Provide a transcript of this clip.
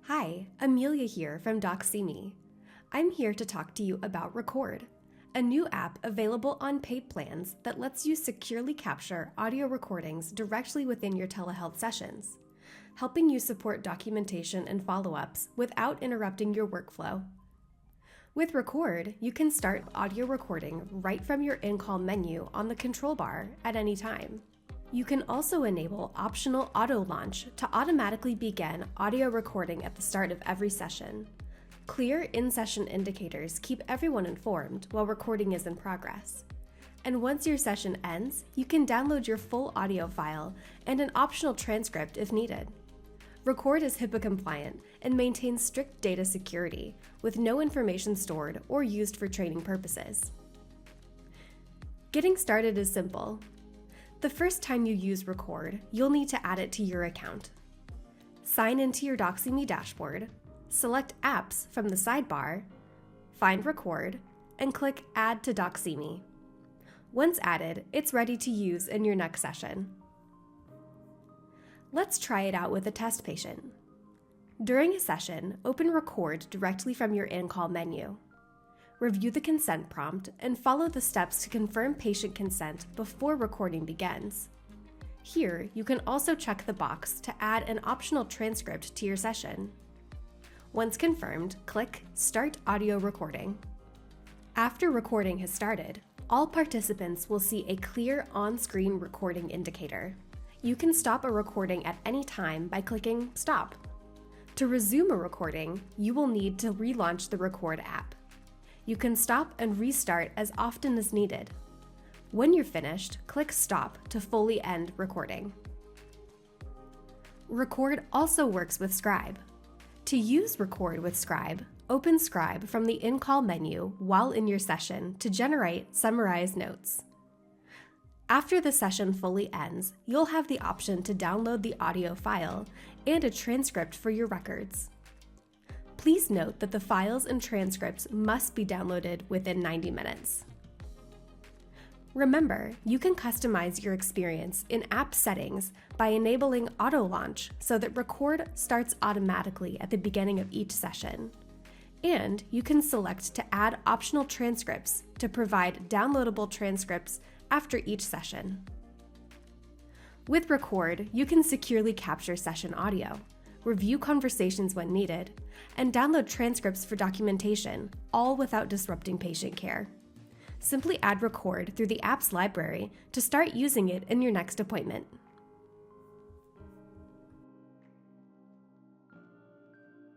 Hi, Amelia here from Doxy.me. I'm here to talk to you about Record, a new app available on paid plans that lets you securely capture audio recordings directly within your telehealth sessions, helping you support documentation and follow-ups without interrupting your workflow. With Record, you can start audio recording right from your in-call menu on the control bar at any time. You can also enable optional auto launch to automatically begin audio recording at the start of every session. Clear in-session indicators keep everyone informed while recording is in progress. And once your session ends, you can download your full audio file and an optional transcript if needed. Record is HIPAA-compliant and maintains strict data security, with no information stored or used for training purposes. Getting started is simple. The first time you use Record, you'll need to add it to your account. Sign into your Doxy.me dashboard, select Apps from the sidebar, find Record, and click Add to Doxy.me. Once added, it's ready to use in your next session. Let's try it out with a test patient. During a session, open Record directly from your in-call menu. Review the consent prompt and follow the steps to confirm patient consent before recording begins. Here, you can also check the box to add an optional transcript to your session. Once confirmed, click Start Audio Recording. After recording has started, all participants will see a clear on-screen recording indicator. You can stop a recording at any time by clicking Stop. To resume a recording, you will need to relaunch the Record app. You can stop and restart as often as needed. When you're finished, click Stop to fully end recording. Record also works with Scribe. To use Record with Scribe, open Scribe from the in-call menu while in your session to generate summarized notes. After the session fully ends, you'll have the option to download the audio file and a transcript for your records. Please note that the files and transcripts must be downloaded within 90 minutes. Remember, you can customize your experience in app settings by enabling auto launch so that Record starts automatically at the beginning of each session. And you can select to add optional transcripts to provide downloadable transcripts after each session. With Record, you can securely capture session audio, review conversations when needed, and download transcripts for documentation, all without disrupting patient care. Simply add Record through the app's library to start using it in your next appointment.